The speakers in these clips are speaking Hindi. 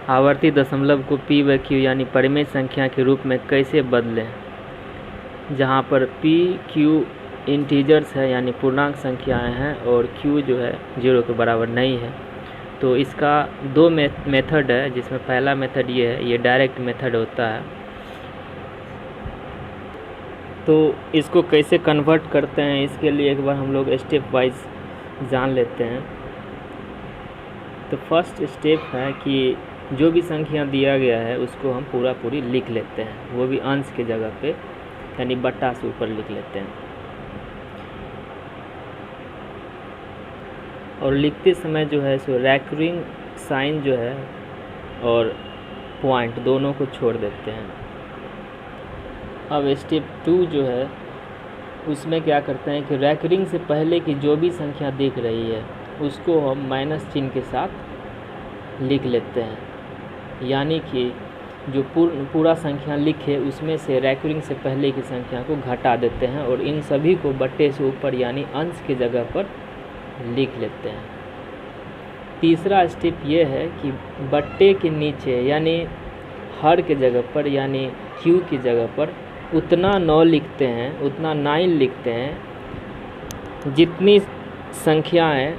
आवर्ती दशमलव को p व q यानी परिमेय संख्या के रूप में कैसे बदलें, जहाँ पर p q इंटीजर्स है यानी पूर्णांक संख्याएं हैं और q जो है 0 के बराबर नहीं है। तो इसका दो मेथड है, जिसमें पहला मेथड ये है, ये डायरेक्ट मेथड होता है। तो इसको कैसे कन्वर्ट करते हैं, इसके लिए एक बार हम लोग स्टेप वाइज जान लेते हैं। तो फर्स्ट स्टेप है कि जो भी संख्या दिया गया है उसको हम पूरी लिख लेते हैं, वो भी अंश के जगह पे यानी बट्टा से ऊपर लिख लेते हैं। और लिखते समय जो है सो रेकरिंग साइन जो है और पॉइंट दोनों को छोड़ देते हैं। अब स्टेप 2 जो है उसमें क्या करते हैं कि रेकरिंग से पहले की जो भी संख्या दिख रही है उसको हम माइनस चिन्ह के साथ लिख लेते हैं, यानी कि जो पूरा संख्या लिखे उसमें से रेकरिंग से पहले की संख्या को घटा देते हैं और इन सभी को बट्टे से ऊपर यानी अंश की जगह पर लिख लेते हैं। तीसरा स्टेप ये है कि बट्टे के नीचे यानी हर के जगह पर यानी क्यू की जगह पर उतना 9 लिखते हैं, उतना 9 लिखते हैं जितनी संख्याएं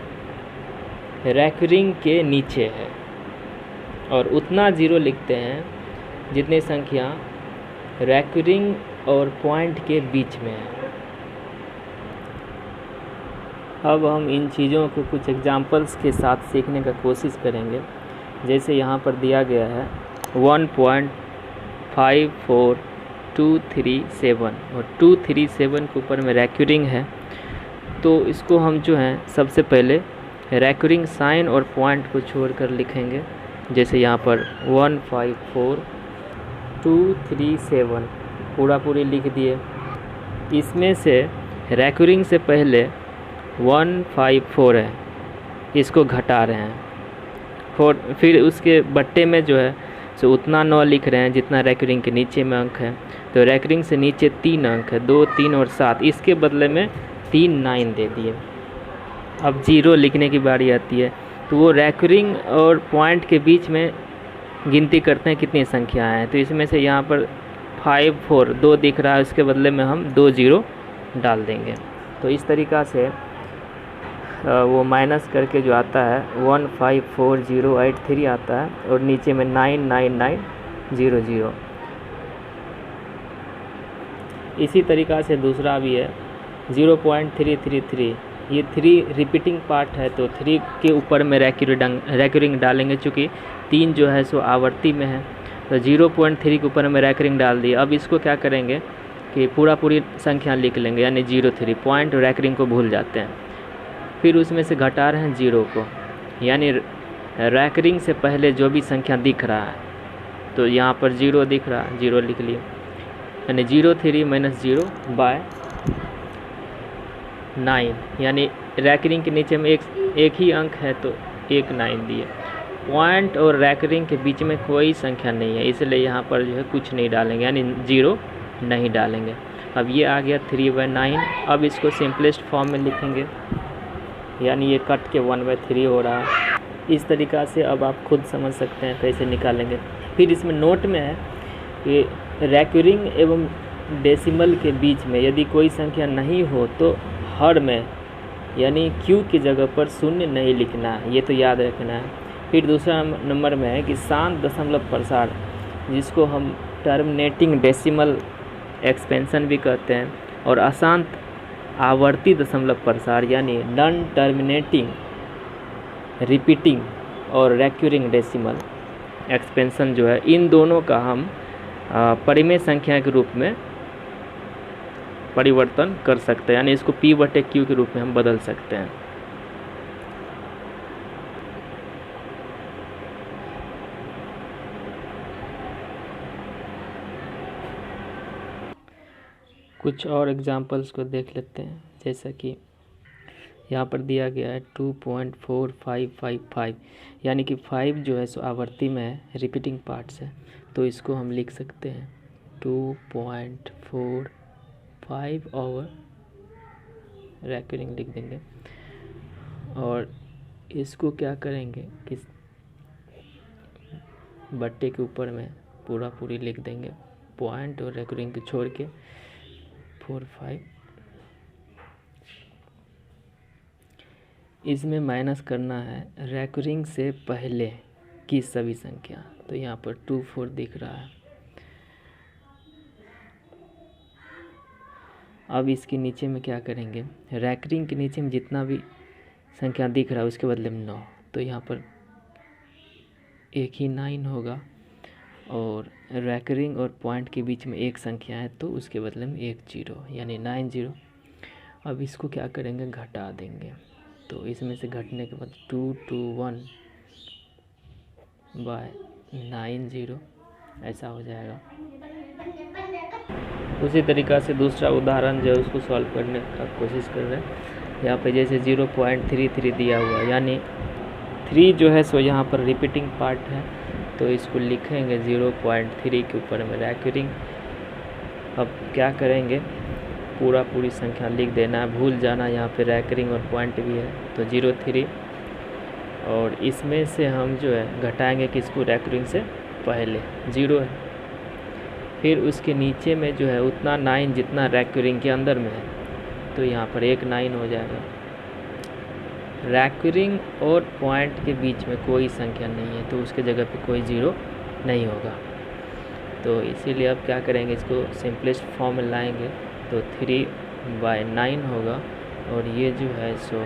रेकरिंग के नीचे है, और उतना 0 लिखते हैं जितनी संख्या रेकरिंग और पॉइंट के बीच में है। अब हम इन चीज़ों को कुछ एग्जाम्पल्स के साथ सीखने का कोशिश करेंगे। जैसे यहाँ पर दिया गया है 1.54237 और 237 के ऊपर में रेकरिंग है, तो इसको हम जो है सबसे पहले रेकरिंग साइन और पॉइंट को छोड़कर लिखेंगे। जैसे यहाँ पर 1.54237 पूरी लिख दिए। इसमें से रेकरिंग से पहले 154 है, इसको घटा रहे हैं। फिर उसके बट्टे में जो है सो उतना 9 लिख रहे हैं जितना रेकरिंग के नीचे में अंक है। तो रेकरिंग से नीचे 3 अंक है, 2, 3 और 7, इसके बदले में 3 9 दे दिए। अब 0 लिखने की बारी आती है, तो वो रेकरिंग और पॉइंट के बीच में गिनती करते हैं कितनी संख्याएं हैं। तो इसमें से यहाँ पर 5 4 2 दिख रहा है, उसके बदले में हम 2 0 डाल देंगे। तो इस तरीक़ा से वो माइनस करके जो आता है 15408 आता है और नीचे में 99900। इसी तरीक़ा से दूसरा भी है 0.333, ये 3 रिपीटिंग पार्ट है, तो 3 के ऊपर में रेकरिंग डालेंगे, चूँकि 3 जो है सो आवर्ती में है, तो 0.3 के ऊपर में रेकरिंग डाल दिए। अब इसको क्या करेंगे कि पूरी संख्या लिख लेंगे, यानी 03, पॉइंट रेकरिंग को भूल जाते हैं। फिर उसमें से घटा रहे हैं 0 को, यानी रेकरिंग से पहले जो भी संख्या दिख रहा है, तो यहाँ पर 0 दिख रहा है, 0 लिख लिए, यानी 03 - 0 बाय 9, यानी रेकरिंग के नीचे में एक ही अंक है तो 1 9 दिए। पॉइंट और रेकरिंग के बीच में कोई संख्या नहीं है, इसलिए यहाँ पर जो है कुछ नहीं डालेंगे, यानी 0 नहीं डालेंगे। अब ये आ गया 3/9। अब इसको सिंपलेस्ट फॉर्म में लिखेंगे, यानी ये कट के 1/3 हो रहा है। इस तरीक़ा से अब आप खुद समझ सकते हैं कैसे निकालेंगे। फिर इसमें नोट में है कि रेकरिंग एवं डेसिमल के बीच में यदि कोई संख्या नहीं हो तो हर में यानी क्यू की जगह पर 0 नहीं लिखना है, ये तो याद रखना है। फिर दूसरा नंबर में है कि शांत दशमलव प्रसार, जिसको हम टर्मिनेटिंग डेसिमल एक्सपेंशन भी कहते हैं, और अशांत आवर्ती दशमलव प्रसार यानी नॉन टर्मिनेटिंग रिपीटिंग और रेकरिंग डेसिमल एक्सपेंशन जो है, इन दोनों का हम परिमेय संख्या के रूप में परिवर्तन कर सकते हैं, यानी इसको p/q के रूप में हम बदल सकते हैं। कुछ और एग्जांपल्स को देख लेते हैं। जैसा कि यहाँ पर दिया गया है 2.4555, यानी कि 5 जो है सो आवर्ती में है, रिपीटिंग पार्ट्स है, तो इसको हम लिख सकते हैं 2.45 और रेकरिंग लिख देंगे। और इसको क्या करेंगे कि बट्टे के ऊपर में पूरा पूरी लिख देंगे, पॉइंट और रेकरिंग को छोड़ के 4 5। इसमें माइनस करना है रेकरिंग से पहले की सभी संख्या, तो यहाँ पर 2 4 दिख रहा है। अब इसके नीचे में क्या करेंगे, रेकरिंग के नीचे में जितना भी संख्या दिख रहा है उसके बदले में 9, तो यहाँ पर एक ही 9 होगा, और रेकरिंग और पॉइंट के बीच में एक संख्या है तो उसके बदले में एक 0, यानी 9 0। अब इसको क्या करेंगे, घटा देंगे, तो इसमें से घटने के बाद 2 2 1 बाय 9 0 ऐसा हो जाएगा। उसी तरीक़ा से दूसरा उदाहरण जो है उसको सॉल्व करने का कोशिश कर रहे हैं। यहाँ पे जैसे 0.33 दिया हुआ है, यानी 3 जो है सो यहाँ पर रिपीटिंग पार्ट है, तो इसको लिखेंगे 0.3 के ऊपर में रेकरिंग। अब क्या करेंगे, पूरी संख्या लिख देना है, भूल जाना यहाँ पे रेकरिंग और पॉइंट भी है, तो 0 3, और इसमें से हम जो है घटाएंगे किसको, रेकरिंग से पहले 0 है, फिर उसके नीचे में जो है उतना 9 जितना रेकरिंग के अंदर में है, तो यहाँ पर एक 9 हो जाएगा। रेकरिंग और पॉइंट के बीच में कोई संख्या नहीं है, तो उसके जगह पे कोई 0 नहीं होगा, तो इसीलिए अब क्या करेंगे, इसको सिंपलेस्ट फॉर्म में लाएंगे, तो 3/9 होगा, और ये जो है सो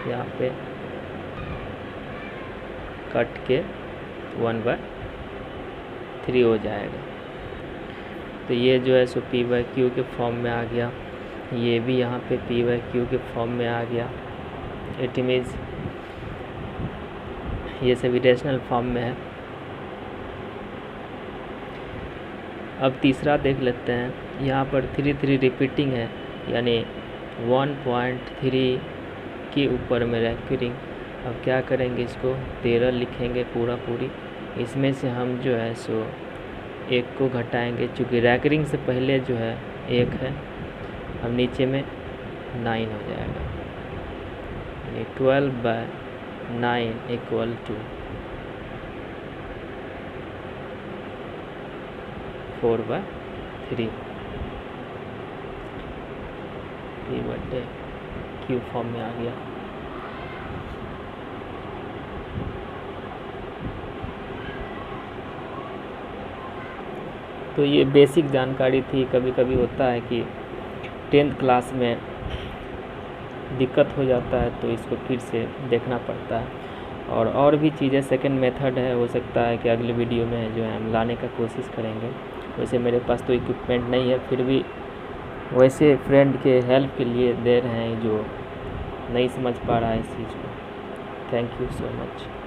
यहाँ पे कट के 1/3 हो जाएगा। तो ये जो है सो p/q के फॉर्म में आ गया, ये भी यहाँ पे p/q के फॉर्म में आ गया। इट मीन्स ये सभी रेशनल फॉर्म में है। अब तीसरा देख लेते हैं, यहाँ पर 3 3 रिपीटिंग है, यानी 1.3 के ऊपर में रेकरिंग। अब क्या करेंगे, इसको 13 लिखेंगे पूरी, इसमें से हम जो है सो एक को घटाएंगे, चूँकि रेकरिंग से पहले जो है एक है, अब नीचे में 9 हो जाएगा, यानी 12/9 = 4/3 p/q फॉर्म में आ गया। तो ये बेसिक जानकारी थी। कभी कभी होता है कि 10th क्लास में दिक्कत हो जाता है, तो इसको फिर से देखना पड़ता है। और भी चीज़ें सेकंड मेथड है, हो सकता है कि अगले वीडियो में जो है हम लाने का कोशिश करेंगे। वैसे मेरे पास तो इक्विपमेंट नहीं है, फिर भी वैसे फ्रेंड के हेल्प के लिए दे रहे हैं जो नहीं समझ पा रहा है इस चीज़ को। Thank you so much.